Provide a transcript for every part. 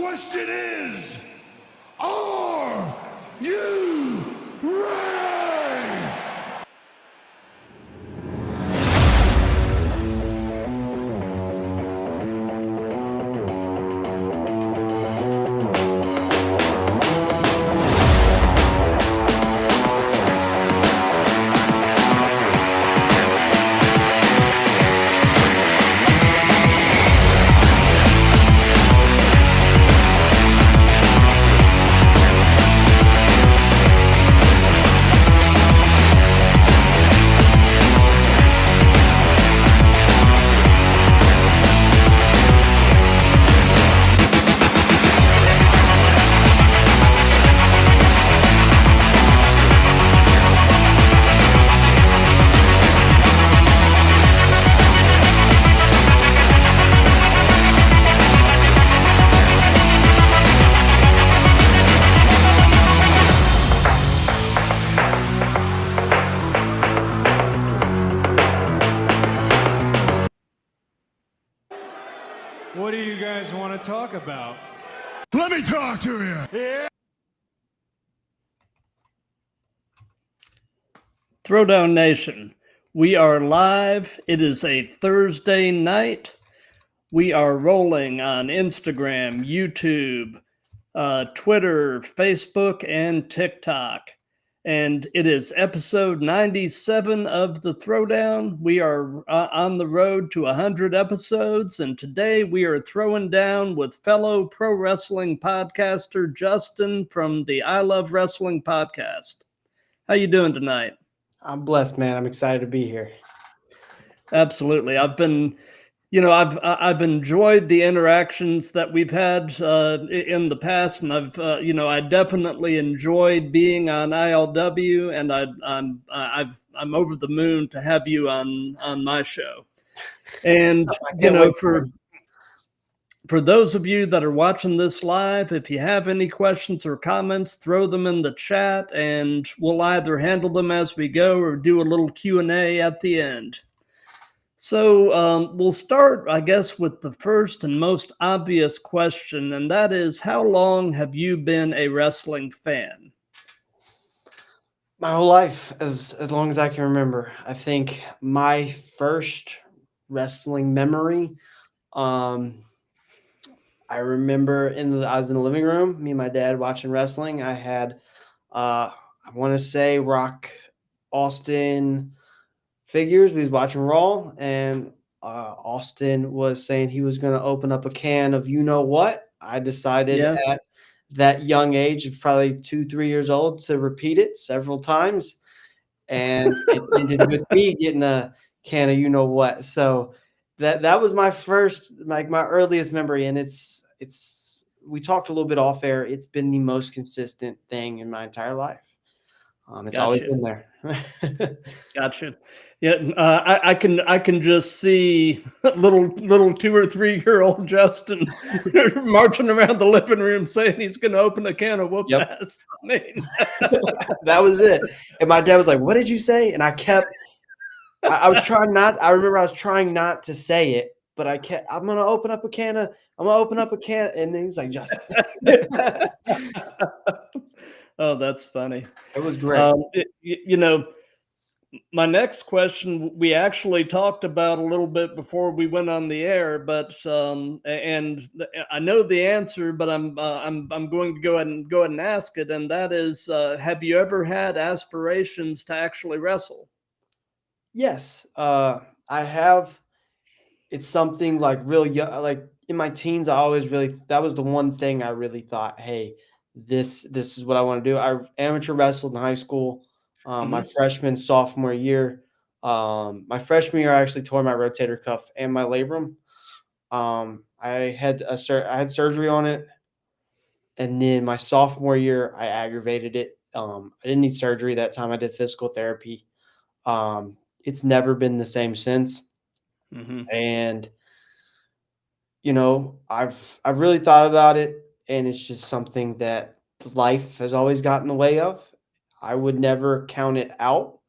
question is, are you ready? What do you guys want to talk about? Let me talk to you. Yeah. Throwdown Nation, we are live. It is a Thursday night. We are rolling on Instagram, YouTube, Twitter, Facebook, and TikTok. And it is episode 97 of the Throwdown. We are on the road to 100 episodes, and today we are throwing down with fellow pro wrestling podcaster Justin from the I Love Wrestling podcast. How you doing tonight? I'm blessed, man. I'm excited to be here. Absolutely. I've enjoyed the interactions that we've had in the past, and I definitely enjoyed being on ILW, and I'm over the moon to have you on my show. And for those of you that are watching this live, if you have any questions or comments, throw them in the chat, and we'll either handle them as we go or do a little Q&A at the end. So we'll start, I guess, with the first and most obvious question, and that is, how long have you been a wrestling fan? My whole life, as long as I can remember. I think my first wrestling memory, I remember I was in the living room, me and my dad watching wrestling. I had, I want to say, Rock Austin figures. We was watching Raw, and Austin was saying he was going to open up a can of you-know-what. I decided at that young age of probably 2-3 years old to repeat it several times, and it ended with me getting a can of you-know-what. So that was my first, like my earliest memory, and it's we talked a little bit off air. It's been the most consistent thing in my entire life. It's always been there. Gotcha. Yeah, I can just see little 2 or 3 year old Justin marching around the living room saying he's going to open a can of whoop ass. I mean, that was it. And my dad was like, "What did you say?" And I kept. I was trying not. I remember I was trying not to say it, but I kept. I'm gonna open up a can. And then he was like, "Justin." Oh, that's funny. It was great. My next question we actually talked about a little bit before we went on the air, but and I know the answer, but I'm going to go ahead and ask it, and that is, have you ever had aspirations to actually wrestle? Yes, I have. It's something like real young, like in my teens. That was the one thing I really thought, hey, this is what I want to do. I amateur wrestled in high school. My sophomore year. My freshman year, I actually tore my rotator cuff and my labrum. I had surgery on it, and then my sophomore year, I aggravated it. I didn't need surgery that time. I did physical therapy. It's never been the same since. And I've really thought about it, and it's just something that life has always gotten in the way of. I would never count it out.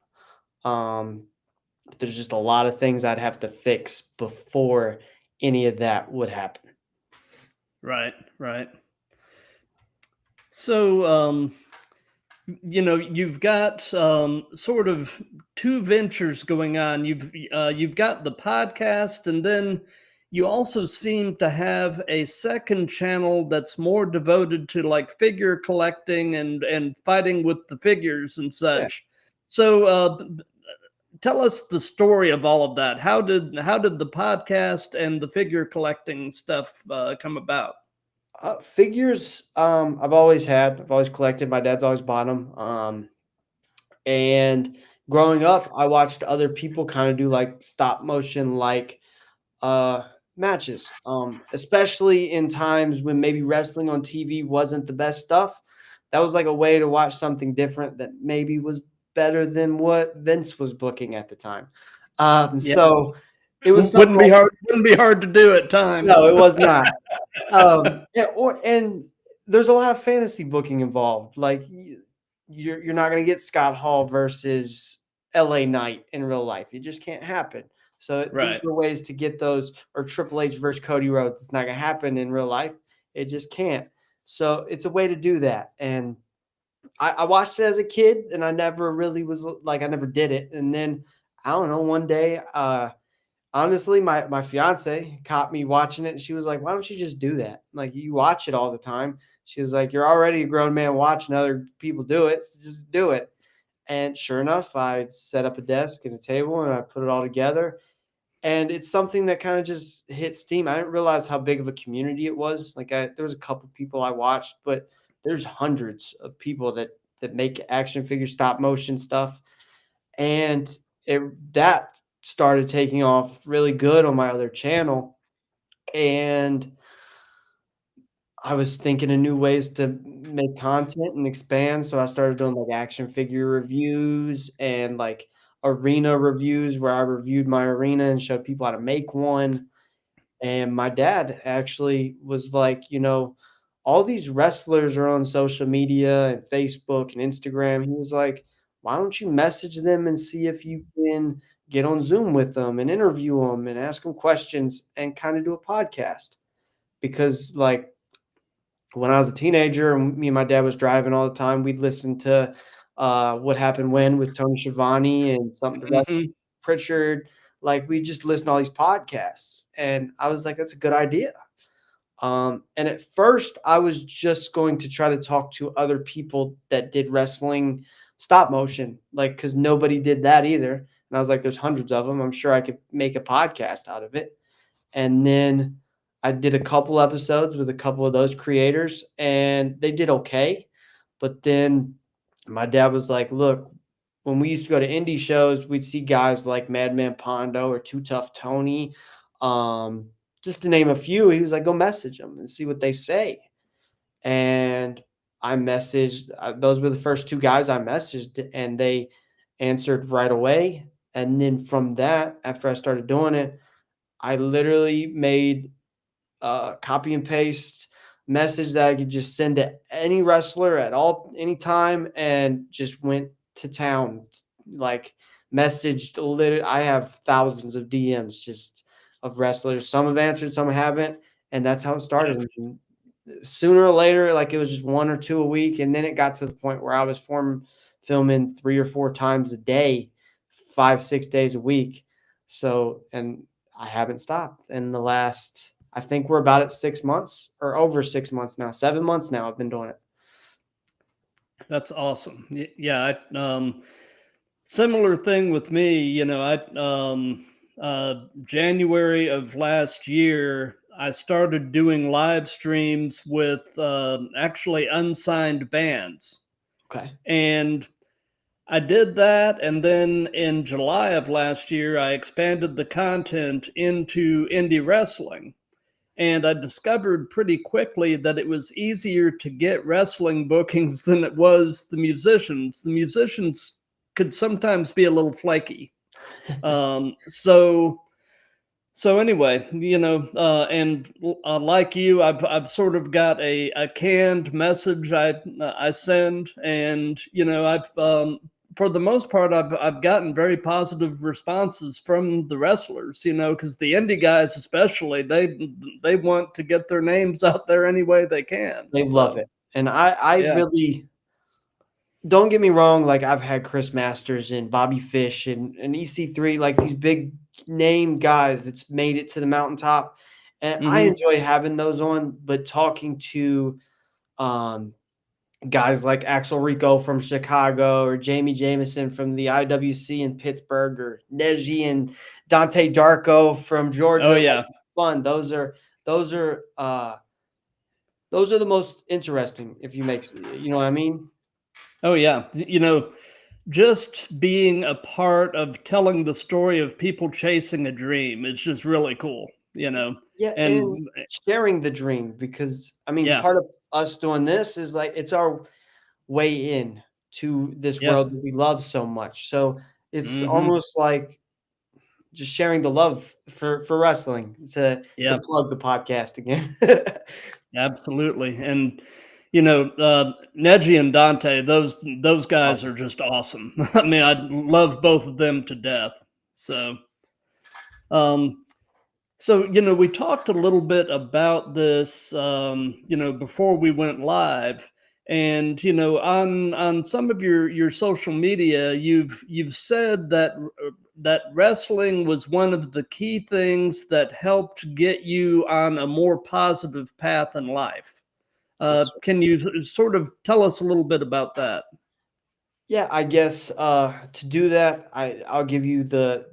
There's just a lot of things I'd have to fix before any of that would happen. Right. So, you've got sort of two ventures going on. You've got the podcast, and then you also seem to have a second channel that's more devoted to like figure collecting and fighting with the figures and Yeah. such. So, tell us the story of all of that. How did the podcast and the figure collecting stuff come about? Figures, I've always had. I've always collected. My dad's always bought them. And growing up, I watched other people kind of do like stop motion, like uh, matches. Especially in times when maybe wrestling on TV wasn't the best stuff. That was like a way to watch something different that maybe was better than what Vince was booking at the time. Yeah, So it was something wouldn't be hard. Wouldn't be hard to do at times. no, it was not. And there's a lot of fantasy booking involved. Like you're not going to get Scott Hall versus L.A. Knight in real life. It just can't happen. So these Right. are ways to get those, or Triple H versus Cody Rhodes. It's not going to happen in real life. It just can't. So it's a way to do that. And I watched it as a kid, and I never really was like, I never did it. And then I don't know, one day, honestly, my fiance caught me watching it, and she was like, "Why don't you just do that? Like, you watch it all the time." She was like, "You're already a grown man watching other people do it, so just do it." And sure enough, I set up a desk and a table, and I put it all together. And it's something that kind of just hit steam. I didn't realize how big of a community it was. Like, there was a couple people I watched, but there's hundreds of people that make action figure stop motion stuff, and that started taking off really good on my other channel. And I was thinking of new ways to make content and expand. So I started doing like action figure reviews and like arena reviews where I reviewed my arena and showed people how to make one. And my dad actually was like, all these wrestlers are on social media and Facebook and Instagram. He was like, why don't you message them and see if you can get on Zoom with them and interview them and ask them questions and kind of do a podcast? Because like when I was a teenager and me and my dad was driving all the time, we'd listen to What Happened When with Tony Schiavone and something to Mhm. Pritchard. Like we just listen to all these podcasts. And I was like, that's a good idea. And at first, I was just going to try to talk to other people that did wrestling stop motion, like because nobody did that either. And I was like, there's hundreds of them. I'm sure I could make a podcast out of it. And then I did a couple episodes with a couple of those creators, and they did okay. But then my dad was like, look, when we used to go to indie shows, we'd see guys like Madman Pondo or Too Tough Tony. Just to name a few, he was like, go message them and see what they say. And I messaged, those were the first two guys I messaged, and they answered right away. And then from that, after I started doing it, I literally made copy and paste message that I could just send to any wrestler at any time, and just went to town. Like messaged literally, I have thousands of DMs just of wrestlers. Some have answered, some haven't, and that's how it started. And sooner or later, like it was just one or two a week, and then it got to the point where I was filming 3 or 4 times a day, 5-6 days a week. So, and I haven't stopped in the last, I think we're about at 6 months or over 6 months now, 7 months now. I've been doing it. That's awesome. Yeah, similar thing with me. January of last year, I started doing live streams with actually unsigned bands, Okay. and I did that. And then in July of last year, I expanded the content into indie wrestling. And I discovered pretty quickly that it was easier to get wrestling bookings than it was the musicians. The musicians could sometimes be a little flaky. So anyway, and like you, I've sort of got a canned message I send, and I've for the most part I've gotten very positive responses from the wrestlers, because the indie guys especially, they want to get their names out there any way they can. They love it. And I Yeah. really don't get me wrong. Like I've had Chris Masters and Bobby Fish and EC3, like these big name guys that's made it to the mountaintop. And I Hmm. enjoy having those on, but talking to um, guys like Axel Rico from Chicago or Jamie Jameson from the IWC in Pittsburgh or Neji and Dante Darko from Oh Georgia. Like yeah. fun. Those are those are the most interesting if you make you know what I mean? Oh yeah. Just being a part of telling the story of people chasing a dream is just really cool. Yeah, and And sharing the dream because I mean yeah, part of us doing this is like it's our way in to this yeah. world that we love so much. So it's Hmm. almost like just sharing the love for wrestling to Yeah, plug the podcast again. absolutely. And Neji and Dante, those guys Oh, are just awesome. I mean, I love both of them to death. So, um, so we talked a little bit about this, before we went live, and on some of your social media, you've said that wrestling was one of the key things that helped get you on a more positive path in life. yes, sir. Can you sort of tell us a little bit about that? Yeah, I guess to do that, I'll give you the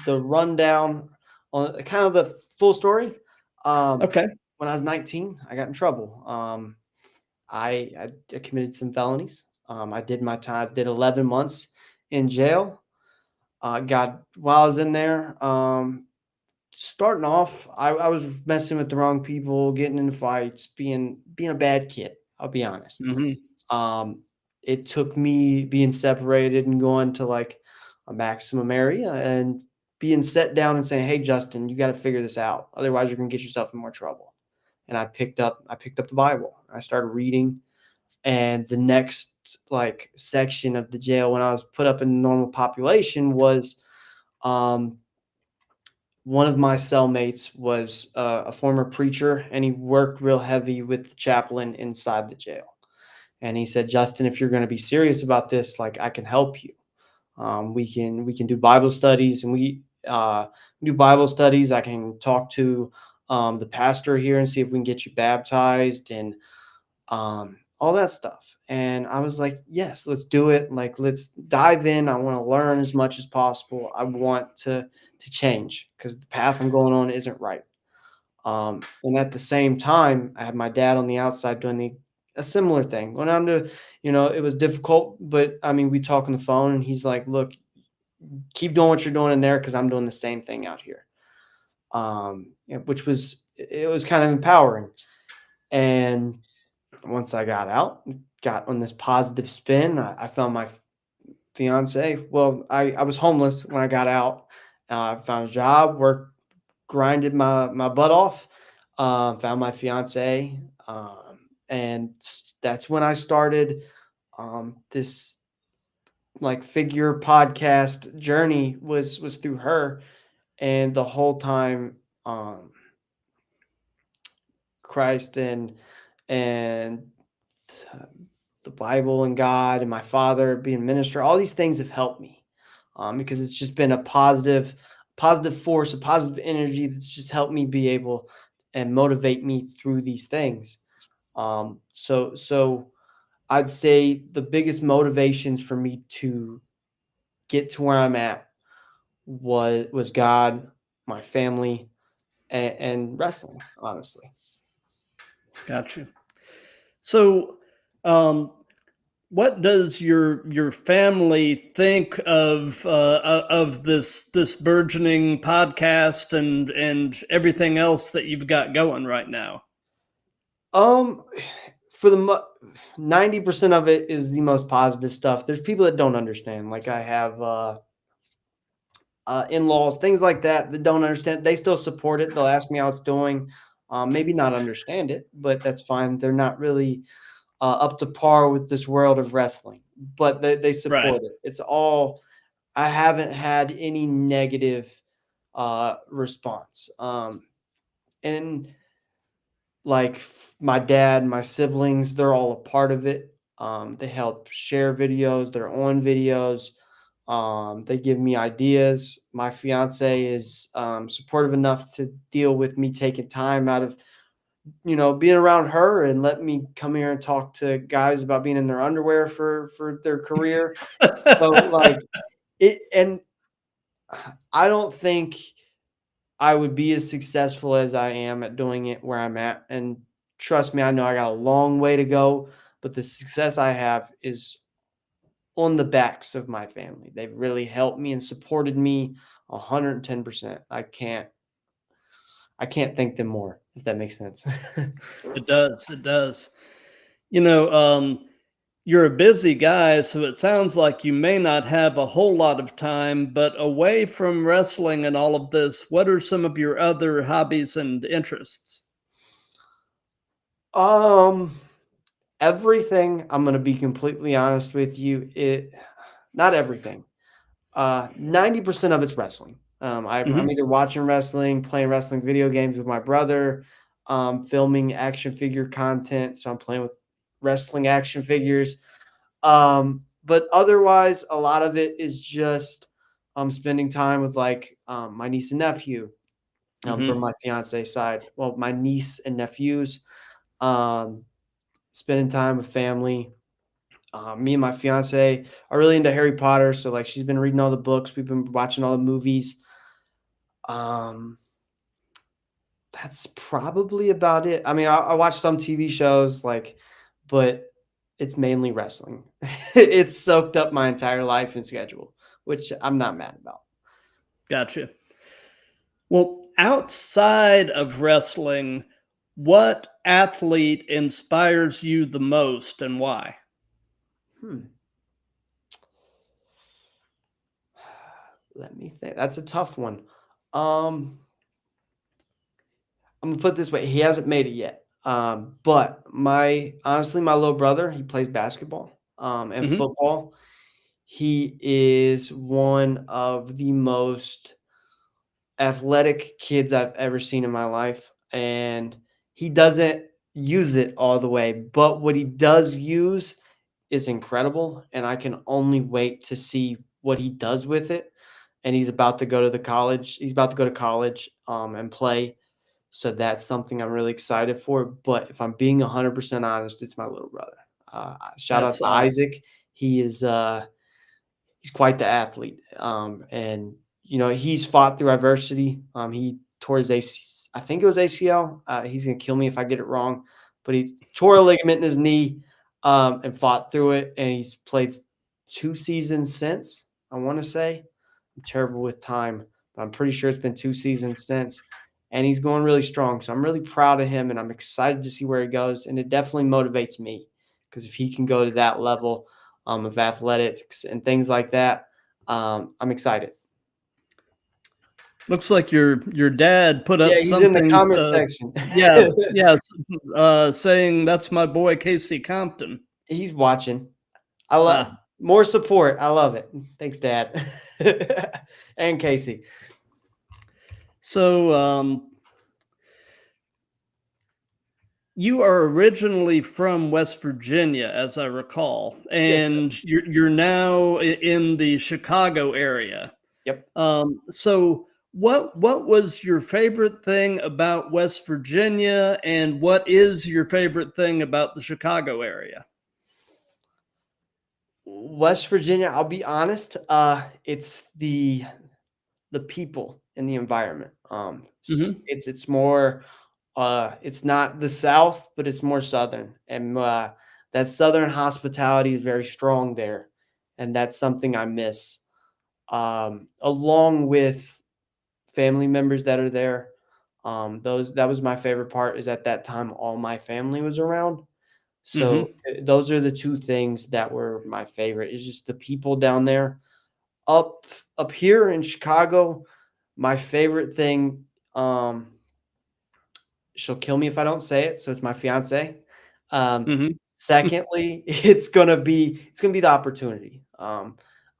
rundown on kind of the full story. Um, Okay. when I was 19, I got in trouble. I committed some felonies. I did my time. Did 11 months in jail. Got while I was in there. Starting off, I was messing with the wrong people, getting into fights, being a bad kid. I'll be honest. Hmm. Um, it took me being separated and going to like a maximum area and being set down and saying, "Hey, Justin, you got to figure this out. Otherwise, you're gonna get yourself in more trouble." And I picked up the Bible. I started reading, and the next like section of the jail when I was put up in the normal population was um, one of my cellmates was a former preacher, and he worked real heavy with the chaplain inside the jail. And he said, "Justin, if you're going to be serious about this, like I can help you. We can do Bible studies, and we do Bible studies. I can talk to the pastor here and see if we can get you baptized and all that stuff." And I was like, "Yes, let's do it. Like, let's dive in. I want to learn as much as possible. I want to change because the path I'm going on isn't right." And at the same time, I had my dad on the outside doing a similar thing. Went on to, it was difficult, but I mean, we talk on the phone, and he's like, "Look, keep doing what you're doing in there because I'm doing the same thing out here." Which was it was kind of empowering. And once I got out, got on this positive spin, I found my fiance. Well, I was homeless when I got out. I found a job, worked, grinded my butt off, found my fiance, and that's when I started this like figure podcast journey was through her, and the whole time, um, Christ and the Bible and God and my father being a minister, all these things have helped me because it's just been a positive force, a positive energy that's just helped me be able and motivate me through these things. So I'd say the biggest motivations for me to get to where I'm at was God, my family, and wrestling. Honestly, Got you. So, um, what does your family think of this burgeoning podcast and everything else that you've got going right now? um, for the 90% of it is the most positive stuff. There's people that don't understand. Like I have in-laws, things like that don't understand. They still support it. They'll ask me how it's doing. Maybe not understand it, but that's fine. They're not really up to par with this world of wrestling, but they Right. support it. It's all. I haven't had any negative response. And like my dad, my siblings, they're all a part of it. They help share videos, they're on videos. They give me ideas. My fiance is supportive enough to deal with me taking time out of, being around her and let me come here and talk to guys about being in their underwear for their career. So like it, and I don't think I would be as successful as I am at doing it where I'm at. And trust me, I know I got a long way to go, but the success I have is on the backs of my family. They've really helped me and supported me 110%. I can't thank them more, if that makes sense. It does. It does. You know, you're a busy guy, so it sounds like you may not have a whole lot of time, but away from wrestling and all of this, what are some of your other hobbies and interests? Um, Everything, I'm gonna be completely honest with you, not everything. 90% of it's wrestling. I'm Hmm. either watching wrestling, playing wrestling video games with my brother, filming action figure content. So I'm playing with wrestling action figures. But otherwise, a lot of it is just spending time with like my niece and nephew from Hmm. my fiance side. Well, my niece and nephews, um, spending time with family. Me and my fiance are really into Harry Potter, so like she's been reading all the books. We've been watching all the movies. Um, that's probably about it. I mean, I watch some TV shows, but it's mainly wrestling. It's soaked up my entire life and schedule, which I'm not mad about. Gotcha. Well, outside of wrestling, what athlete inspires you the most and why? Hmm. Let me think. That's a tough one. Um, I'm gonna put it this way: he hasn't made it yet. But my honestly, my little brother, he plays basketball, and Hmm. football. He is one of the most athletic kids I've ever seen in my life, and he doesn't use it all the way, but what he does use is incredible, and I can only wait to see what he does with it. And he's about to go to college, and play, so that's something I'm really excited for. But if I'm being 100% honest, it's my little brother. Shout out That's to awesome. Isaac. He is he's quite the athlete. And he's fought through adversity. He tore his I think it was ACL. He's gonna kill me if I get it wrong, but he tore a ligament in his knee, and fought through it. And he's played 2 seasons since. I want to say I'm terrible with time, but I'm pretty sure it's been 2 seasons since. And he's going really strong. So I'm really proud of him, and I'm excited to see where he goes. And it definitely motivates me because if he can go to that level of athletics and things like that, I'm excited. Looks like your dad put Yeah, up he's in the something. comment section. Yeah, yes, saying that's my boy Casey Compton. He's watching. I love Ah, more support. I love it. Thanks, Dad. And Casey. so you are originally from West Virginia, as I recall, Yes, sir. and you're now in the Chicago area. Yep. So what was your favorite thing about West Virginia, and what is your favorite thing about the Chicago area? West Virginia, I'll be honest, it's the people and the environment. Hmm. It's more it's not the South, but it's more Southern. And that Southern hospitality is very strong there. And that's something I miss. Along with family members that are there. That was my favorite part is at that time all my family was around. So Hmm. those are the two things that were my favorite. It's just the people down there. Up up here in Chicago, my favorite thing, she'll kill me if I don't say it, so it's my fiance. Hmm. Secondly, it's gonna be the opportunity.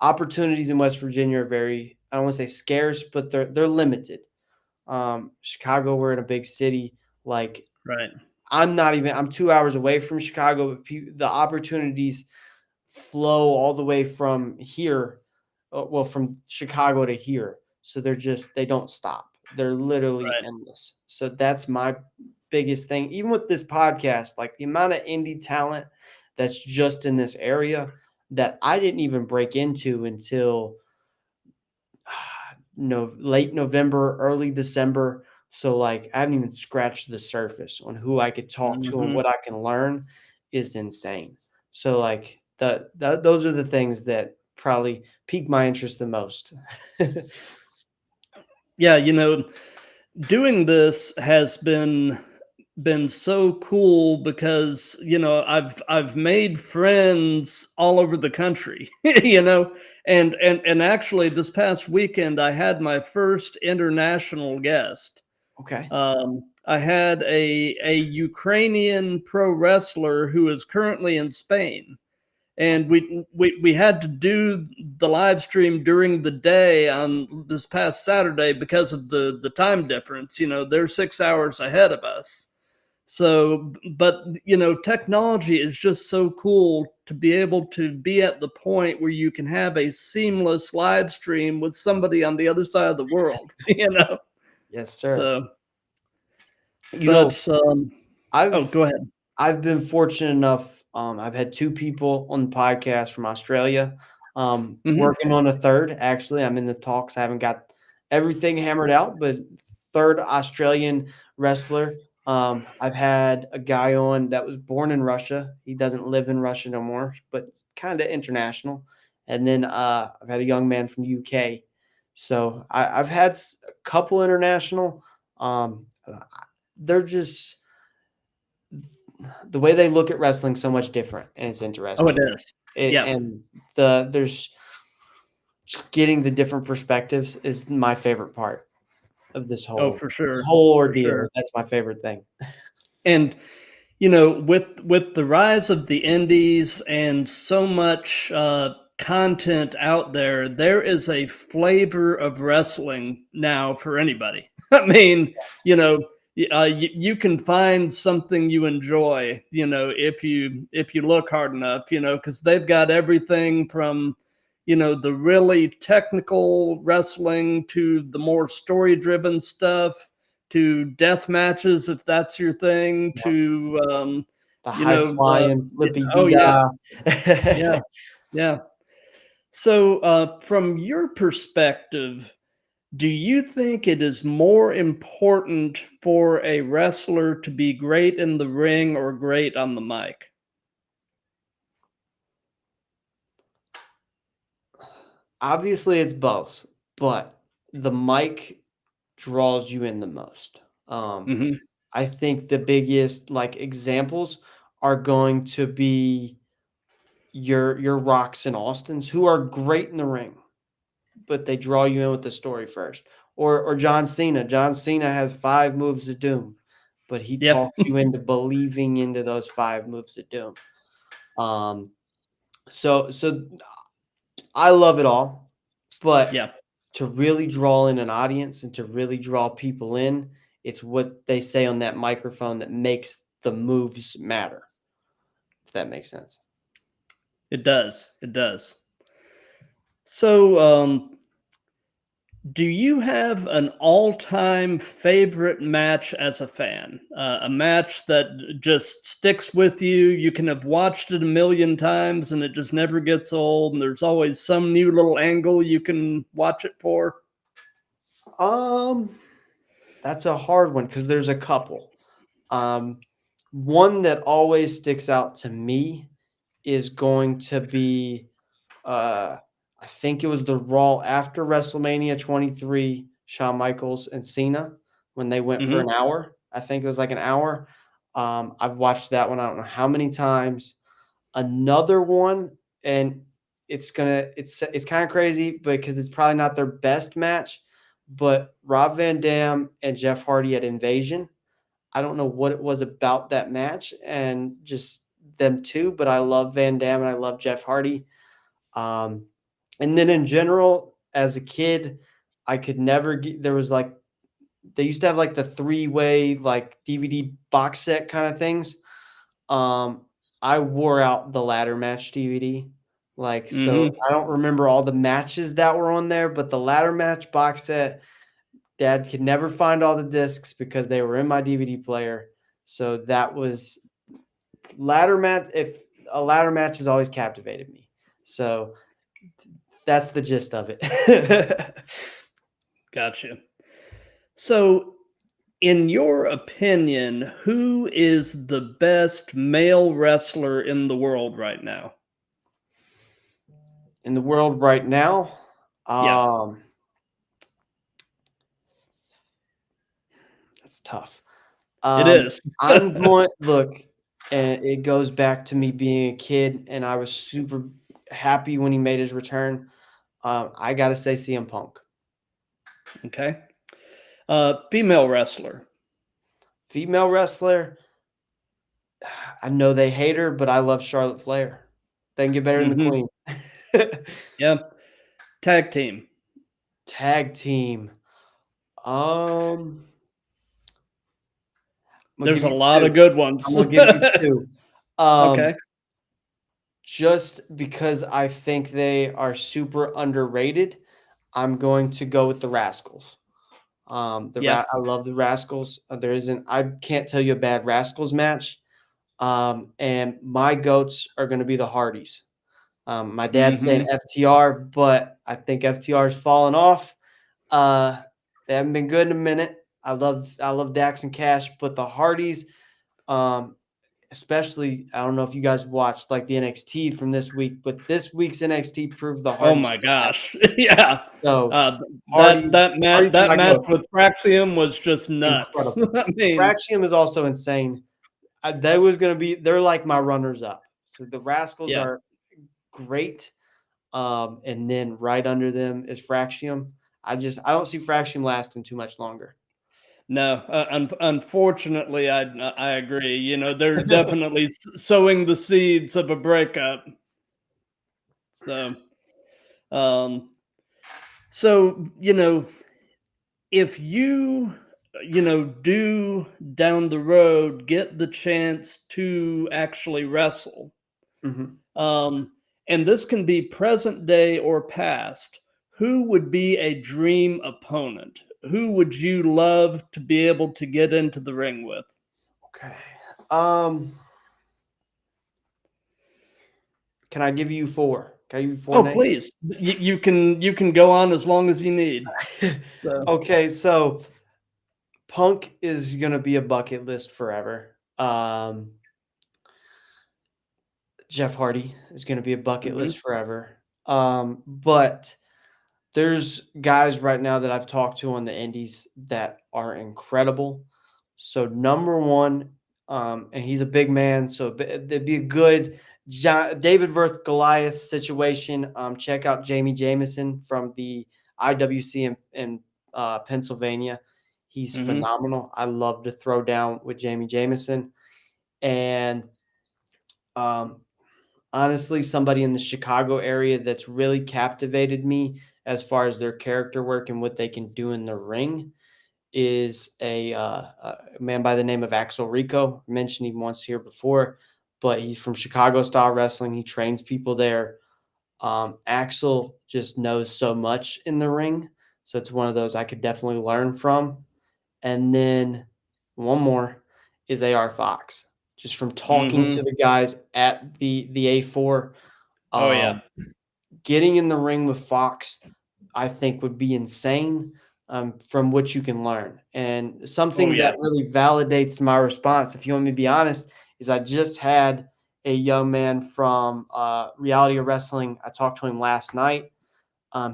Opportunities in West Virginia are very, I don't want to say scarce, but they're limited. Chicago, we're in a big city. Like Right. I'm 2 hours away from Chicago, but the opportunities flow all the way from here, from Chicago to here. So they don't stop. They're literally Right. endless. So that's my biggest thing. Even with this podcast, like the amount of indie talent that's just in this area that I didn't even break into until late November, early December. So like I haven't even scratched the surface on who I could talk to and Mhm. what I can learn is insane. So like those are the things that probably pique my interest the most. Yeah, doing this has been so cool because I've made friends all over the country. And actually this past weekend I had my first international guest. Okay. I had a Ukrainian pro wrestler who is currently in Spain, and we had to do the live stream during the day on this past Saturday because of the time difference. They're 6 hours ahead of us. So, but technology is just so cool to be able to be at the point where you can have a seamless live stream with somebody on the other side of the world. Yes, sir. So, You know, but oh, I've go ahead. I've been fortunate enough. I've had two people on the podcast from Australia. Mhm. Working on a third. Actually, I'm in the talks. I haven't got everything hammered out, but third Australian wrestler. I've had a guy on that was born in Russia. He doesn't live in Russia no more, but kind of international. And then I've had a young man from the UK. So I've had a couple international. They're just the way they look at wrestling so much different, and it's Oh, it interesting. is. Yeah. And there's just getting the different perspectives is my favorite part of Oh, this whole for ordeal. sure. That's my favorite thing. And with the rise of the indies and so much content out there, there is a flavor of wrestling now for anybody. I mean, you can find something you enjoy, if you look hard enough, because they've got everything from the really technical wrestling to the more story driven stuff to death matches if that's your thing Yep. to The you high know flying yeah, flippy oh yeah, doo yeah, yeah. So from your perspective, do you think it is more important for a wrestler to be great in the ring or great on the mic? Obviously, it's both, but the mic draws you in the most. Hmm. I think the biggest like examples are going to be your Rocks and Austins, who are great in the ring, but they draw you in with the story first. Or John Cena. John Cena has 5 moves of doom, but he Yep. talks you into believing into those 5 moves of doom. Um, so I love it all, but Yeah, to really draw in an audience and to really draw people in, it's what they say on that microphone that makes the moves matter, if that makes sense. it does. It does. So do you have an all-time favorite match as a fan? A match that just sticks with you. You can have watched it a million times and it just never gets old, and there's always some new little angle you can watch it for. Um, that's a hard one because there's a couple. Um, One that always sticks out to me is going to be, uh, I think it was the Raw after WrestleMania 23, Shawn Michaels and Cena when they went for Hmm. an hour. I think it was like an hour. I've watched that one. I don't know how many times. Another one, and it's kind of crazy because it's probably not their best match, but Rob Van Dam and Jeff Hardy at Invasion. I don't know what it was about that match and just them two, but I love Van Dam and I love Jeff Hardy. Um, and then in general, as a kid, I could never get, there was like they used to have like the 3-way like DVD box set kind of things. I wore out the ladder match DVD. Like, so Hmm. I don't remember all the matches that were on there, but the ladder match box set, Dad could never find all the discs because they were in my DVD player. So that was ladder match. If a ladder match has always captivated me. So that's the gist of it. Gotcha. So, in your opinion, who is the best male wrestler in the world right now? In the world right now, Yeah, that's tough. it is. I'm going look, and it goes back to me being a kid, and I was super happy when he made his return. I gotta say CM Punk. Okay. Female wrestler. Female wrestler, I know they hate her, but I love Charlotte Flair. They can get better than the Hmm. Queen. Yeah. Tag team. Tag team. Um, I'm gonna There's give a you lot 2. of good ones. I'm gonna give you 2. Um, Okay. just because I think they are super underrated, I'm going to go with the Rascals. Yeah. I love the Rascals. I can't tell you a bad Rascals match. And my goats are going to be the Hardys. My dad's saying Hmm. FTR, but I think FTR's fallen off. They haven't been good in a minute. I love Dax and Cash, but the Hardys, um, especially, I don't know if you guys watched like the NXT from this week, but this week's NXT proved the Oh Hardys my still have gosh. Yeah. it. So Uh, that Hardys are that my match goats. with Fraxium was just nuts. Incredible. I mean, Fraxium is also insane. They're like my runners up. So the Rascals yeah. are great. And then right under them is Fraxium. I don't see Fraxium lasting too much longer. No, unfortunately, I agree. You know, they're definitely sowing the seeds of a breakup. So, um, so you know, if you do down the road get the chance to actually wrestle, Mhm. um, and this can be present day or past, who would be a dream opponent? Who would you love to be able to get into the ring with? Okay. Um, can I give you 4? Can I give you 4 Oh, names? please. You can go on as long as you need. So, Okay, so Punk is gonna be a bucket list forever. Jeff Hardy is gonna be a bucket mhm, list forever. But there's guys right now that I've talked to on the indies that are incredible. So number 1, and he's a big man, so there'd be a good David versus Goliath situation. Check out Jamie Jameson from the IWC in Pennsylvania. He's mhm. phenomenal. I love to throw down with Jamie Jameson. And um, honestly, somebody in the Chicago area that's really captivated me as far as their character work and what they can do in the ring is a man by the name of Axel Rico. I mentioned him once here before, but he's from Chicago style wrestling. He trains people there. Axel just knows so much in the ring. So it's one of those I could definitely learn from. And then one more is AR Fox. Just from talking to Mhm. the guys at the A4, Oh, yeah. um, getting in the ring with Fox, I think would be insane, from what you can learn. And Oh, something yeah. that really validates my response, if you want me to be honest, is I just had a young man from Reality of Wrestling. I talked to him last night.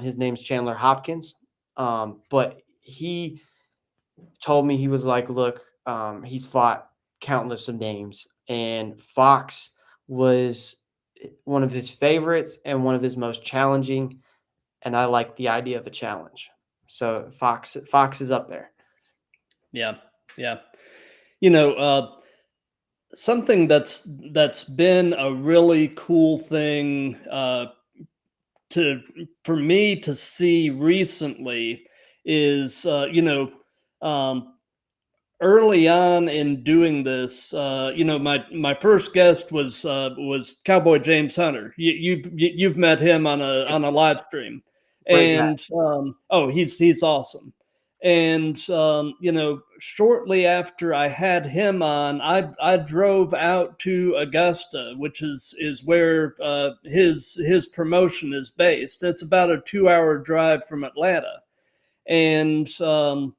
His name's Chandler Hopkins. But he told me he was like, look, he's fought countless of names, and Fox was one of his favorites and one of his most challenging. And I like the idea of a challenge. So Fox is up there. Yeah. Yeah. You know, something that's been a really cool thing to for me to see recently is Early on in doing this, my first guest was Cowboy James Hunter. You've met him on a live stream, Great guy. and he's awesome. And shortly after I had him on, I drove out to Augusta, which is where his promotion is based. It's about a 2 hour drive from Atlanta, and on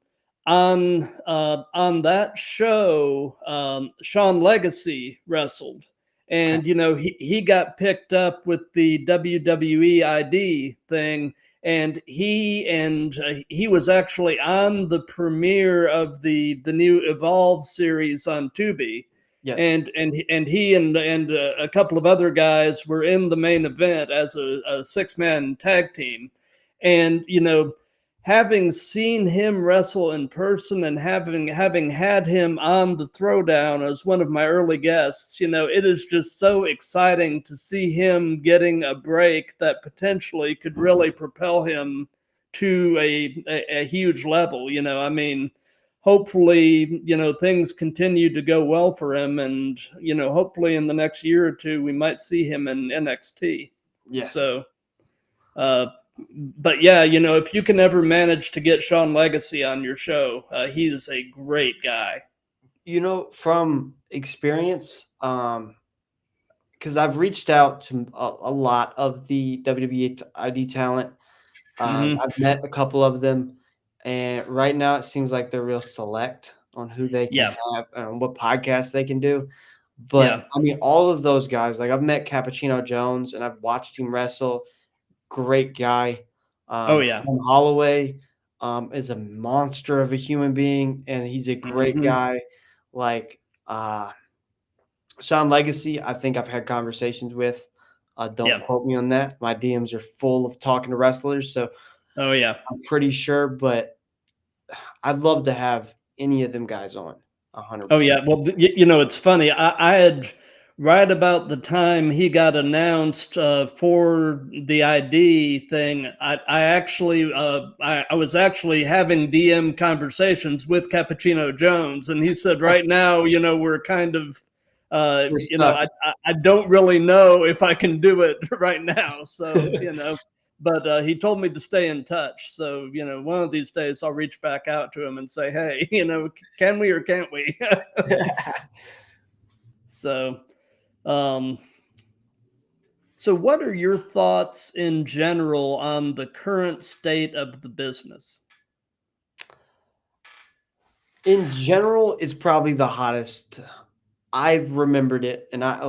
that show, Sean Legacy wrestled, Okay. and he got picked up with the WWE ID thing, and he was actually on the premiere of the new Evolve series on Tubi. Yeah. And he and a couple of other guys were in the main event as a 6-man tag team, and having seen him wrestle in person and having had him on the Throwdown as one of my early guests, it is just so exciting to see him getting a break that potentially could really propel him to a huge level. I mean, hopefully, things continue to go well for him, and hopefully in the next year or two we might see him in NXT. Yes. So but yeah, if you can ever manage to get Sean Legacy on your show, he is a great guy. From experience, because I've reached out to a lot of the WWE ID talent. Mm-hmm. I've met a couple of them, and right now it seems like they're real select on who they can Yeah, have and what podcasts they can do. But yeah. I mean, all of those guys, like I've met Cappuccino Jones and I've watched him wrestle. Great guy. Oh yeah. Sam Holloway is a monster of a human being, and he's a great Mm-hmm. guy. Like Sean Legacy, I think I've had conversations with. Don't Yeah. quote me on that. My DMs are full of talking to wrestlers, so Oh yeah. I'm pretty sure. But I'd love to have any of them guys on. Oh 100%. yeah. Well, it's funny. I had right about the time he got announced for the ID thing. I actually I was actually having DM conversations with Cappuccino Jones, and he said, right now, we're kind of We're stuck. I don't really know if I can do it right now. So but he told me to stay in touch. So, one of these days I'll reach back out to him and say, hey, can we or can't we? So, um, so what are your thoughts in general on the current state of the business? In general, it's probably the hottest. I've remembered it, and I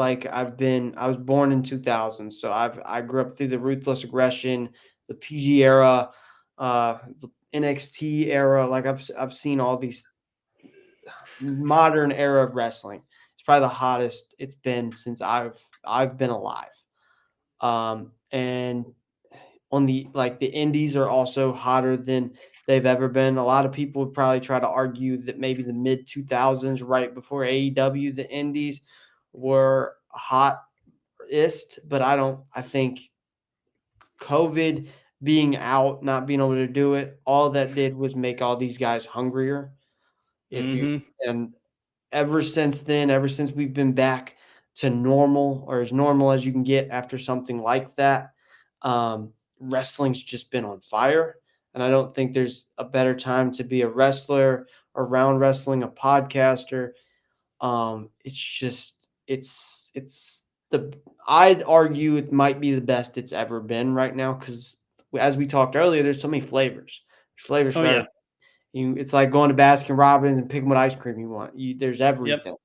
was born in 2000, so I grew up through the Ruthless Aggression, the PG era, the NXT era. Like I've seen all these modern era of wrestling. It's probably the hottest it's been since I've been alive. And on the indies are also hotter than they've ever been. A lot of people would probably try to argue that maybe the mid 2000s, right before AEW, the indies were hottest, but I think COVID being out, not being able to do it, all that did was make all these guys hungrier. If you Mm-hmm. and ever since then, ever since we've been back to normal or as normal as you can get after something like that, wrestling's just been on fire. And I don't think there's a better time to be a wrestler around wrestling, a podcaster. It's the I'd argue it might be the best it's ever been right now because as we talked earlier, there's so many flavors. There's flavors Oh for yeah. everything. It's like going to Baskin Robbins and picking what ice cream you want. There's Yep. everything.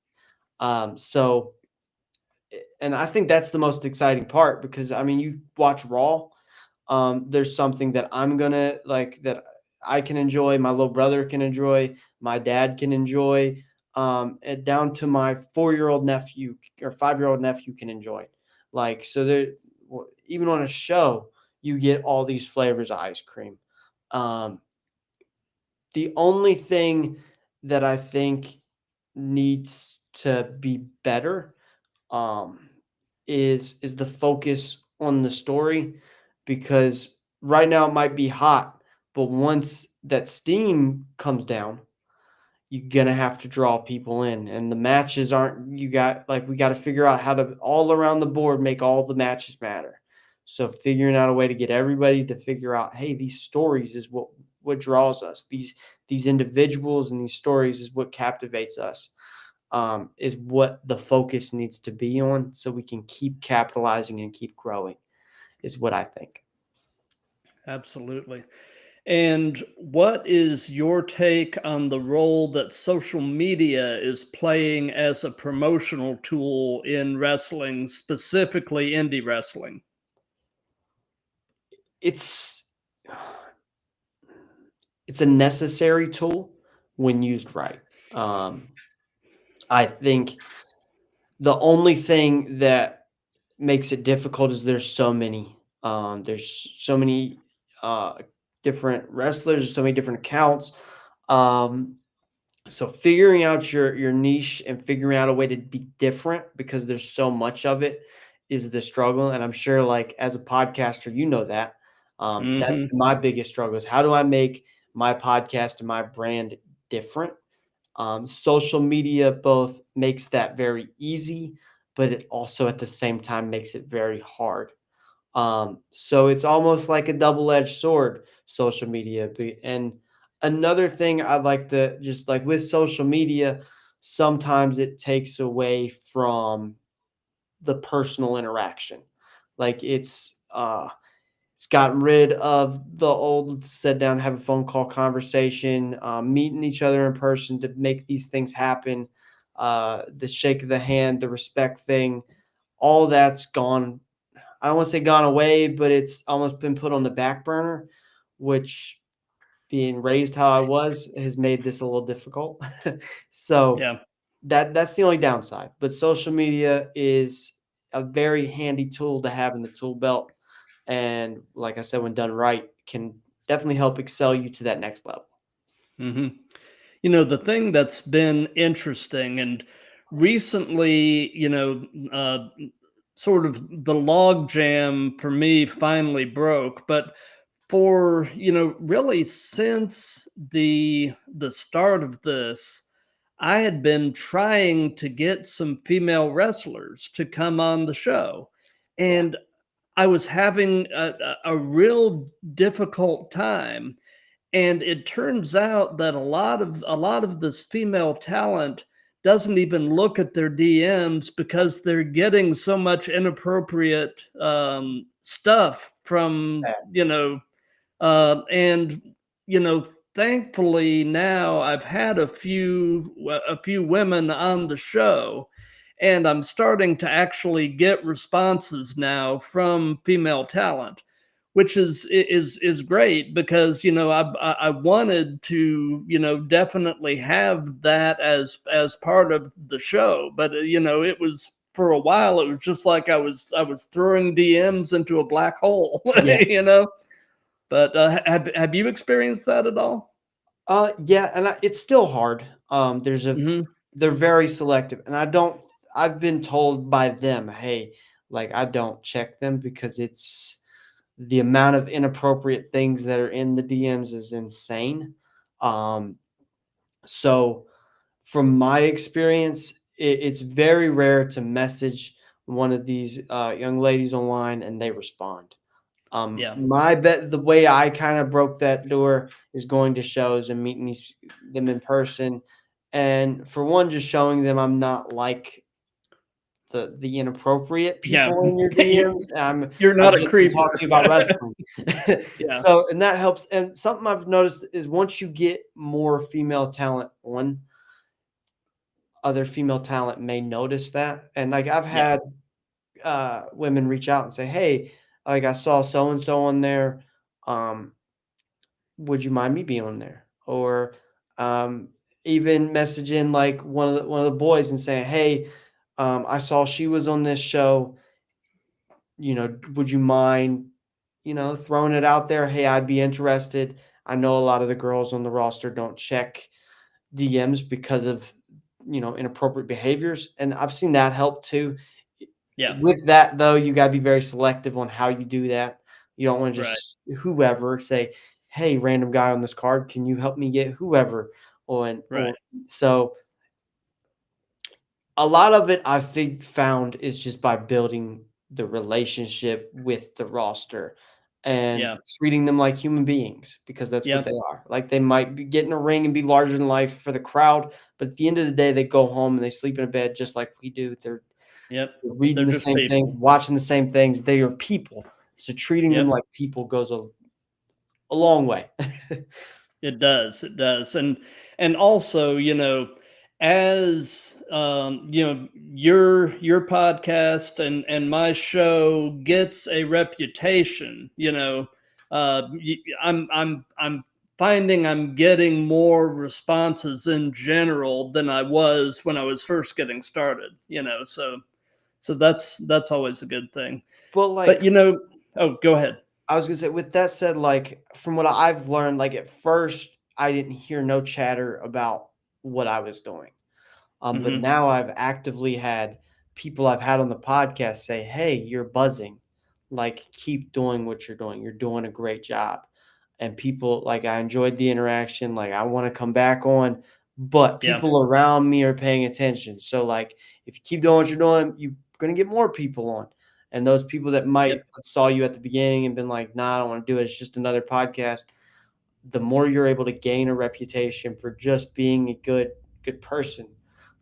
So, and I think that's the most exciting part because I mean, you watch Raw. There's something that I'm gonna like that I can enjoy. My little brother can enjoy. My dad can enjoy. And down to my 4-year-old nephew or 5-year-old nephew can enjoy. Like so, there even on a show, you get all these flavors of ice cream. Um, the only thing that I think needs to be better, um, is the focus on the story, because right now it might be hot, but once that steam comes down, you're going to have to draw people in, and the matches aren't, we got to figure out how to all around the board make all the matches matter. So figuring out a way to get everybody to figure out, hey, these stories is what draws us. These individuals and these stories is what captivates us. Is what the focus needs to be on, so we can keep capitalizing and keep growing, is what I think. Absolutely. And what is your take on the role that social media is playing as a promotional tool in wrestling, specifically indie wrestling? It's a necessary tool when used right. I think the only thing that makes it difficult is there's so many. There's so many different wrestlers, there's so many different accounts. Um, so figuring out your niche and figuring out a way to be different, because there's so much of it, is the struggle. And I'm sure, like, as a podcaster, you know that. That's Hmm. been my biggest struggle, is how do I make my podcast and my brand different? Social media both makes that very easy, but it also at the same time makes it very hard. So it's almost like a double-edged sword, social media. And another thing I'd like to just, like, with social media, sometimes it takes away from the personal interaction. Like, it's gotten rid of the old sit down, have a phone call conversation, meeting each other in person to make these things happen. The shake of the hand, the respect thing, all that's gone. I don't want to say gone away, but it's almost been put on the back burner, which, being raised how I was, has made this a little difficult. So Yeah. that's the only downside. But social media is a very handy tool to have in the tool belt. And like I said, when done right, can definitely help excel you to that next level. Hmm. The thing that's been interesting, and recently, sort of the log jam for me finally broke, but for, really since the start of this, I had been trying to get some female wrestlers to come on the show, Yeah. and I was having a real difficult time. And it turns out that a lot of this female talent doesn't even look at their DMs, because they're getting so much inappropriate stuff from, and you know thankfully now I've had a few women on the show, and I'm starting to actually get responses now from female talent, which is great, because I wanted to definitely have that as part of the show, but it was, for a while it was just like I was throwing DMs into a black hole. Yes. But have you experienced that at all? Yeah, and it's still hard. Hmm. They're very selective, and I've been told by them, hey, like, I don't check them because it's the amount of inappropriate things that are in the DMs is insane. Um, so from my experience, it's very rare to message one of these young ladies online and they respond. Yeah. My bet, the way I kind of broke that door is going to shows and meeting them in person, and for one, just showing them I'm not like the inappropriate Yeah. people in your DMs. You're I not a just can creeper. talk to you about wrestling. Yeah. So, and that helps. And something I've noticed is once you get more female talent on, other female talent may notice that. And like, I've Yeah. had women reach out and say, "Hey, like, I saw so and so on there. Um, would you mind me being on there?" Or even messaging like one of the boys and saying, "Hey, I saw she was on this show. Would you mind, throwing it out there? Hey, I'd be interested. I know a lot of the girls on the roster don't check DMs because of, inappropriate behaviors." And I've seen that help too. Yeah. With that though, you gotta be very selective on how you do that. You don't want to Right. just whoever say, "Hey, random guy on this card, can you help me get whoever?" Right. So a lot of it found is just by building the relationship with the roster and Yeah. treating them like human beings because that's what Yep. they are. Like they might be get in a ring and be larger than life for the crowd, but at the end of the day, they go home and they sleep in a bed just like we do. They're Yep. reading They're the just same things, people. watching the same things. They are people. So treating them Yep. like people goes a long way. It does. It does. And also, as your podcast and my show gets a reputation, I'm finding I'm getting more responses in general than I was when I was first getting started, so that's always a good thing. But But like oh, go ahead. I was gonna say, with that said, like from what I've learned, like at first I didn't hear no chatter about what I was doing. But Hmm. now I've actively had people I've had on the podcast say, "Hey, you're buzzing. Like, keep doing what you're doing. You're doing a great job." And people like I enjoyed the interaction. Like, I want to come back on, but Yeah. people around me are paying attention. So, like, if you keep doing what you're doing, you're gonna get more people on. And those people that Yep. might have saw you at the beginning and been like, "Nah, I don't want to do it. It's just another podcast." The more you're able to gain a reputation for just being a good person,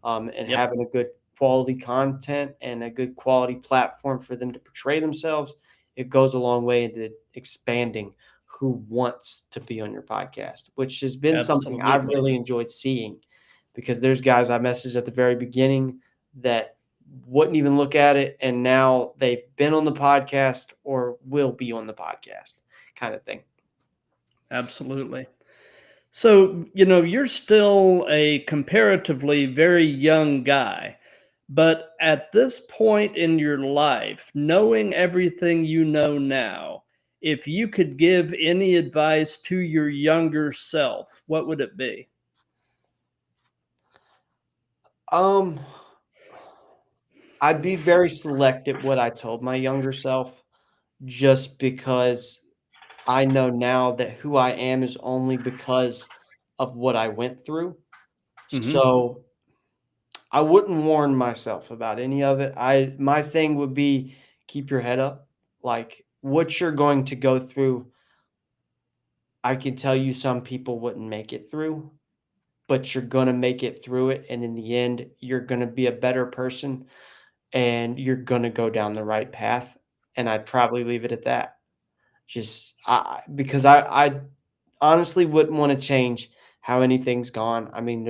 and Yep. having a good quality content and a good quality platform for them to portray themselves, it goes a long way into expanding who wants to be on your podcast, which has been something I've Absolutely. really enjoyed seeing because there's guys I messaged at the very beginning that wouldn't even look at it, and now they've been on the podcast or will be on the podcast, kind of thing. Absolutely. So, you're still a comparatively very young guy, but at this point in your life, knowing everything you know now, if you could give any advice to your younger self, what would it be? Um, I'd be very selective what I told my younger self just because I know now that who I am is only because of what I went through. Hmm. So I wouldn't warn myself about any of it. My thing would be keep your head up. Like what you're going to go through, I can tell you some people wouldn't make it through, but you're going to make it through it. And in the end, you're going to be a better person and you're going to go down the right path. And I'd probably leave it at that. Just because I honestly wouldn't want to change how anything's gone. I mean,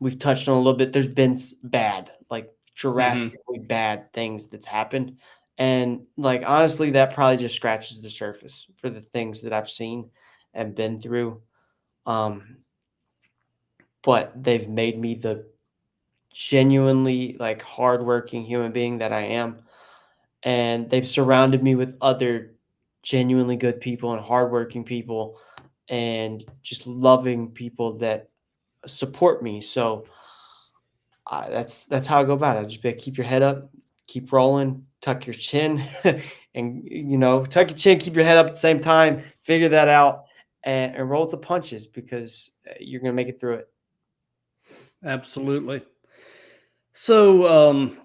we've touched on a little bit. There's been bad, like Hmm. drastically bad things that's happened. And like honestly, that probably just scratches the surface for the things that I've seen and been through. Um, but they've made me the genuinely like hardworking human being that I am. And they've surrounded me with other genuinely good people and hardworking people and just loving people that support me. So that's how I go about it. I just be like, keep your head up, keep rolling, tuck your chin, and tuck your chin, keep your head up at the same time. Figure that out and roll with the punches because you're gonna make it through it. Absolutely. So,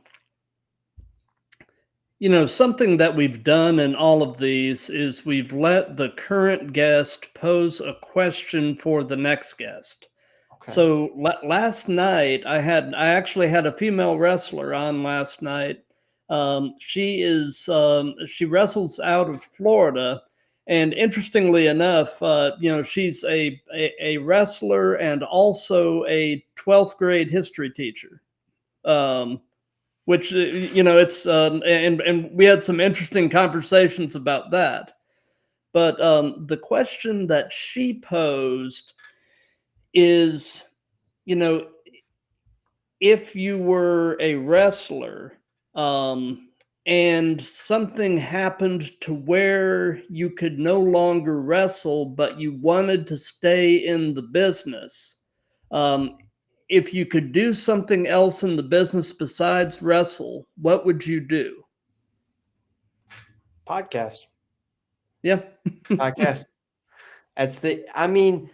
something that we've done in all of these is we've let the current guest pose a question for the next guest. Okay. So last night I actually had a female wrestler on last night. She wrestles out of Florida, and interestingly enough, she's a wrestler and also a 12th grade history teacher. Um, which it's and we had some interesting conversations about that. But the question that she posed is, you know, if you were a wrestler, um, and something happened to where you could no longer wrestle, but you wanted to stay in the business, um, if you could do something else in the business besides wrestle, what would you do? Podcast. Yeah. Podcast. That's the I mean,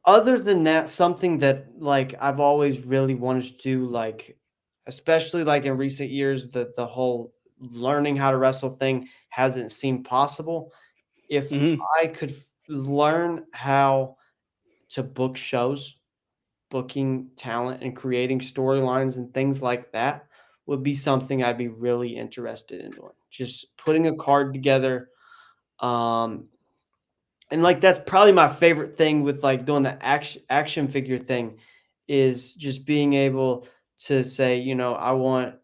Other than that, something that like I've always really wanted to do, like especially like in recent years, the whole learning how to wrestle thing hasn't seemed possible. If Hmm. I could learn how to book shows, booking talent and creating storylines and things like that would be something I'd be really interested in doing. Just putting a card together. Um, and like that's probably my favorite thing with like doing the action figure thing is just being able to say, I want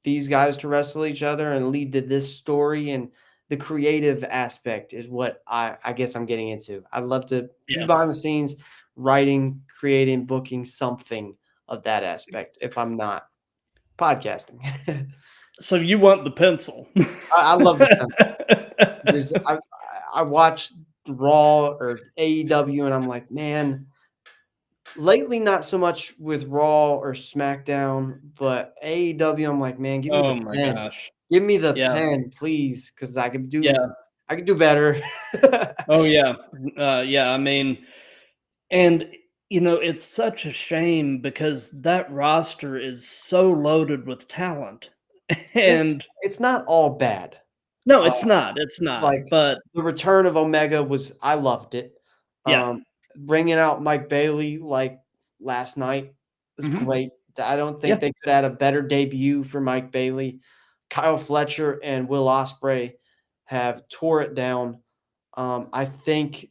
these guys to wrestle each other and lead to this story, and the creative aspect is what I guess I'm getting into. I'd love to be Yeah. behind the scenes, writing, creating, booking something of that aspect if I'm not podcasting. So you want the pencil? I love the pencil. There's I watch Raw or AEW and I'm like, man, lately not so much with Raw or SmackDown, but AEW, I'm like, man, give me Oh the my pen. gosh. Give me the Yeah. pen, please, because Yeah. I could do better. Oh yeah. Yeah. I mean, and it's such a shame because that roster is so loaded with talent. It's And it's not all bad. no, Uh, it's not. It's like, not. But the return of Omega was I loved it. yeah. Bringing out Mike Bailey, like, last night was Hmm. great. I don't think Yeah. they could have had a better debut for Mike Bailey. Kyle Fletcher and Will Ospreay have tore it down. I think,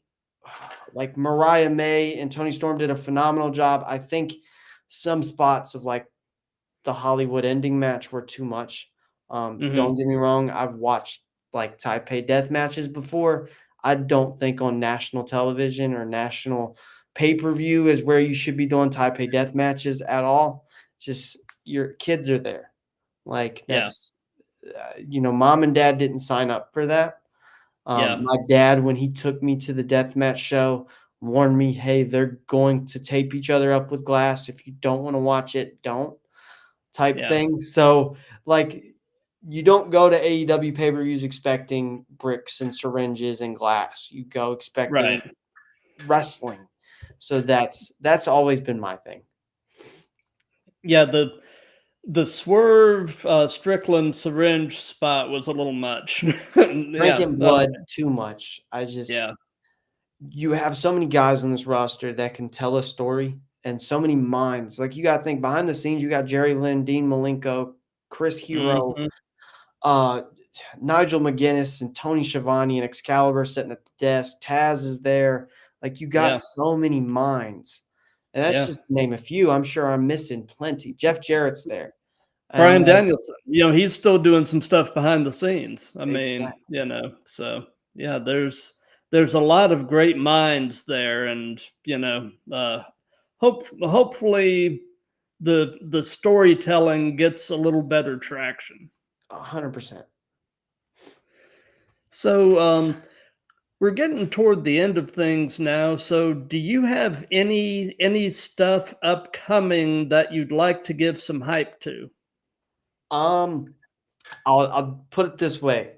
like, Mariah May and Tony Storm did a phenomenal job. I think some spots of, like, the Hollywood ending match were too much. Hmm. Don't get me wrong, I've watched like Taipei death matches before. I don't think on national television or national pay-per-view is where you should be doing Taipei death matches at all. Just your kids are there. Like Yeah. that's mom and dad didn't sign up for that. Yeah. My dad, when he took me to the deathmatch show, warned me, "Hey, they're going to tape each other up with glass. If you don't want to watch it, don't." Type Yeah. thing. So, like, you don't go to AEW pay-per-views expecting bricks and syringes and glass. You go expecting Right. wrestling. So that's always been my thing. Yeah. The Swerve Strickland syringe spot was a little much. Yeah. Drinking blood too much. Yeah. You have so many guys on this roster that can tell a story and so many minds. Like, you got to think behind the scenes, you got Jerry Lynn, Dean Malenko, Chris Hero, Hmm. uh, Nigel McGuinness and Tony Schiavone and Excalibur sitting at the desk. Taz is there. Like, you got Yeah. so many minds. And that's Yeah. just to name a few. I'm sure I'm missing plenty. Jeff Jarrett's there. And Brian like, Danielson, he's still doing some stuff behind the scenes. I mean, exactly. so yeah, there's a lot of great minds there, and hopefully the storytelling gets a little better traction. 100%. So we're getting toward the end of things now. So do you have any stuff upcoming that you'd like to give some hype to? Um, I'll put it this way.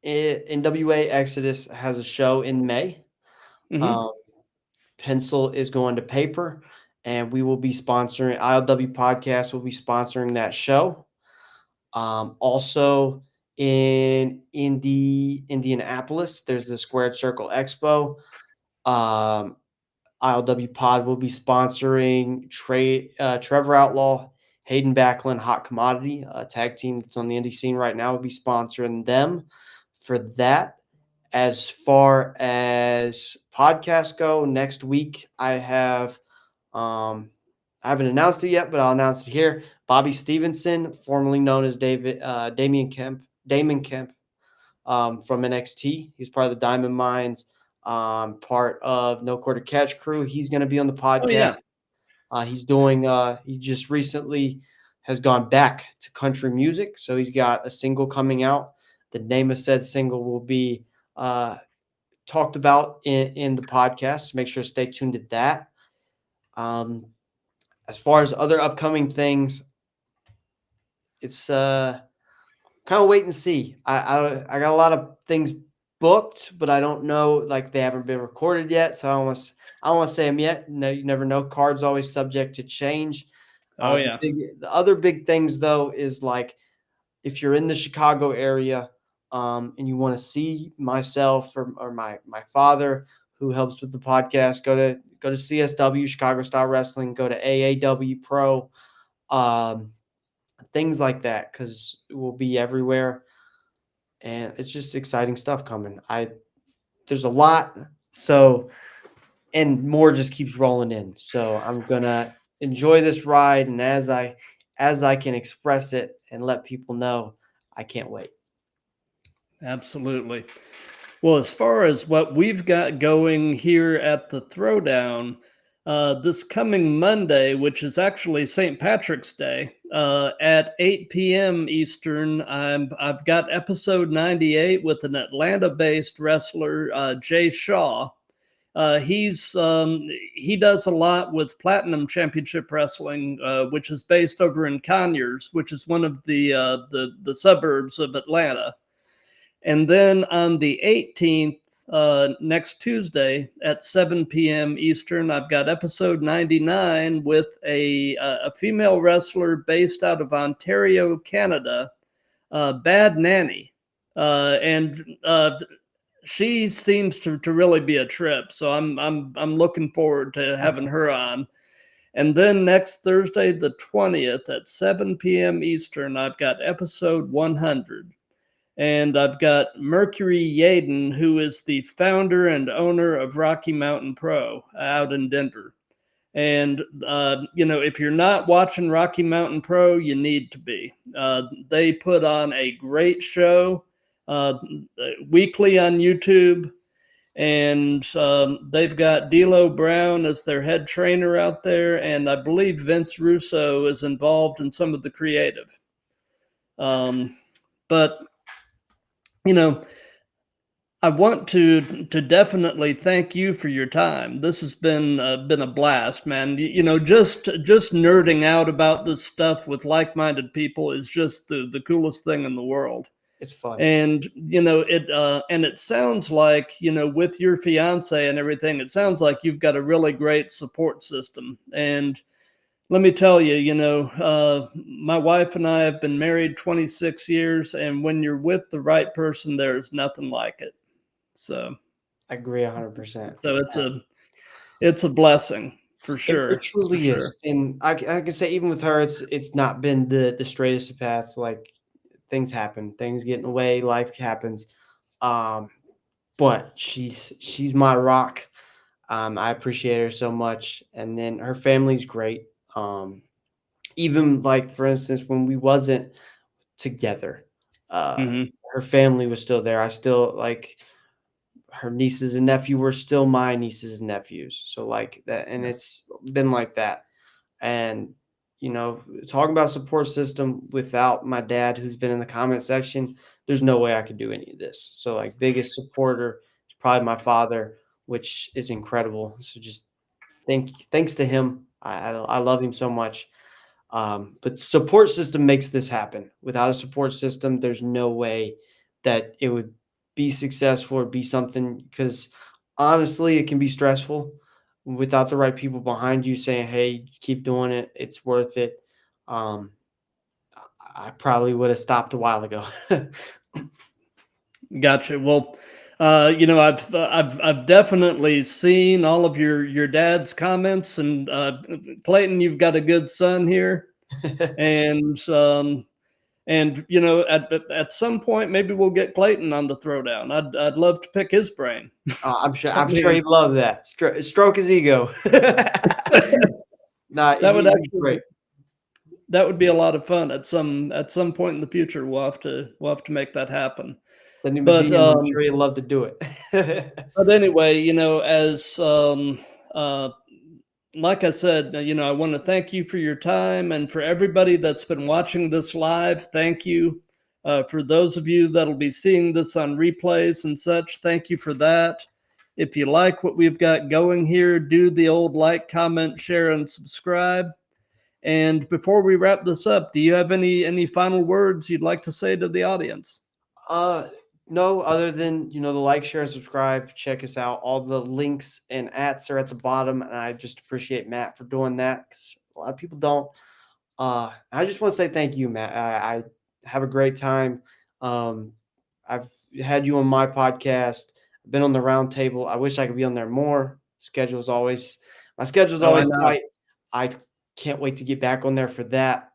NWA Exodus has a show in May. Hmm. Um, Pencil is going to paper, and we will be sponsoring ILW Podcast will be sponsoring that show. Also in Indianapolis, there's the Squared Circle Expo. Um, ILW Pod will be sponsoring Trevor Outlaw, Hayden Backlund, Hot Commodity, a tag team that's on the indie scene right now, will be sponsoring them for that. As far as podcasts go, next week um, I haven't announced it yet, but I'll announce it here. Bobby Stevenson, formerly known as Damon Kemp, from NXT. He's part of the Diamond Mines, part of No Quarter Catch Crew. He's going to be on the Oh yeah. podcast. He just recently has gone back to country music. So he's got a single coming out. The name of said single will be talked about in the podcast. Make sure to stay tuned to that. Um, as far as other upcoming things, it's kind of wait and see. I got a lot of things booked, but I don't know. Like they haven't been recorded yet, so I don't want to say them yet. No, you never know. Cards always subject to change. Oh yeah. The other big things though is like if you're in the Chicago area, and you want to see myself or my father who helps with the podcast, go to CSW Chicago Style Wrestling, go to AAW Pro, things like that, because we'll be everywhere, and it's just exciting stuff coming. There's a lot, so and more just keeps rolling in. So I'm gonna enjoy this ride, and as I can express it and let people know, I can't wait. Absolutely. Well, as far as what we've got going here at the Throwdown, this coming Monday, which is actually St. Patrick's Day, at 8 p.m. Eastern, I've got episode 98 with an Atlanta-based wrestler, Jay Shaw. He does a lot with Platinum Championship Wrestling, which is based over in Conyers, which is one of the suburbs of Atlanta. And then on the 18th, next Tuesday at 7 p.m. Eastern, I've got episode 99 with a female wrestler based out of Ontario, Canada, Bad Nanny. And she seems to really be a trip. So I'm looking forward to having her on. And then next Thursday, the 20th at 7 p.m. Eastern, I've got episode 100. And I've got Mercury Yaden, who is the founder and owner of Rocky Mountain Pro out in Denver. And, if you're not watching Rocky Mountain Pro, you need to be. They put on a great show weekly on YouTube. And they've got D'Lo Brown as their head trainer out there. And I believe Vince Russo is involved in some of the creative. But I want to definitely thank you for your time. This has been a blast, man. Just nerding out about this stuff with like-minded people is just the coolest thing in the world. It's fun. And it sounds like, with your fiance and everything, it sounds like you've got a really great support system. And let me tell you, my wife and I have been married 26 years, and when you're with the right person, there's nothing like it. So I agree 100%. So it's a blessing for sure. It truly is, and I can say even with her, it's not been the straightest path. Like things happen, things get in the way, life happens. But she's my rock. I appreciate her so much, and then her family's great. Even like for instance, when we wasn't together, her family was still there. I still like her nieces and nephew were still my nieces and nephews. So like that, and it's been like that. And talking about support system without my dad, who's been in the comment section, there's no way I could do any of this. So like biggest supporter is probably my father, which is incredible. So just thanks to him. I love him so much. But support system makes this happen. Without a support system, there's no way that it would be successful or be something, because honestly, it can be stressful without the right people behind you saying, hey, keep doing it. It's worth it. I probably would have stopped a while ago. Gotcha. Well, I've definitely seen all of your dad's comments, and Clayton, you've got a good son here, and at some point maybe we'll get Clayton on the Throwdown. I'd love to pick his brain. I'm sure he'd love that. Stroke his ego. That would actually be great. That would be a lot of fun at some point in the future. We'll have to make that happen. Send him a DM. I'm sure he'd love to do it. But anyway, as like I said, I want to thank you for your time, and for everybody that's been watching this live, thank you. For those of you that'll be seeing this on replays and such, thank you for that. If you like what we've got going here, do the old like, comment, share, and subscribe. And before we wrap this up, do you have any final words you'd like to say to the audience? No, other than, the like, share, and subscribe. Check us out. All the links and ats are at the bottom, and I just appreciate Matt for doing that because a lot of people don't. I just want to say thank you, Matt. I have a great time. I've had you on my podcast. I've been on the round table. I wish I could be on there more. My schedule's Oh, I always know. tight. I can't wait to get back on there for that.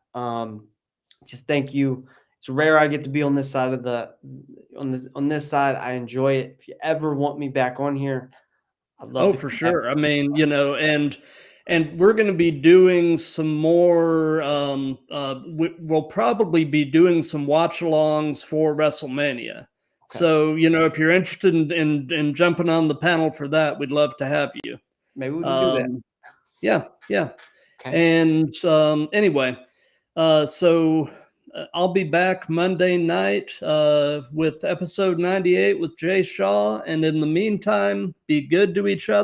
Just thank you. It's rare I get to be on this side on this side. I enjoy it. If you ever want me back on here, I'd love Oh, to for come back. sure. I mean, and we're going to be doing some more. We'll probably be doing some watch-alongs for WrestleMania. Okay. So, if you're interested in jumping on the panel for that, we'd love to have you. Maybe we can do that. Yeah, yeah. Okay. And anyway, so I'll be back Monday night with episode 98 with Jay Shaw. And in the meantime, be good to each other.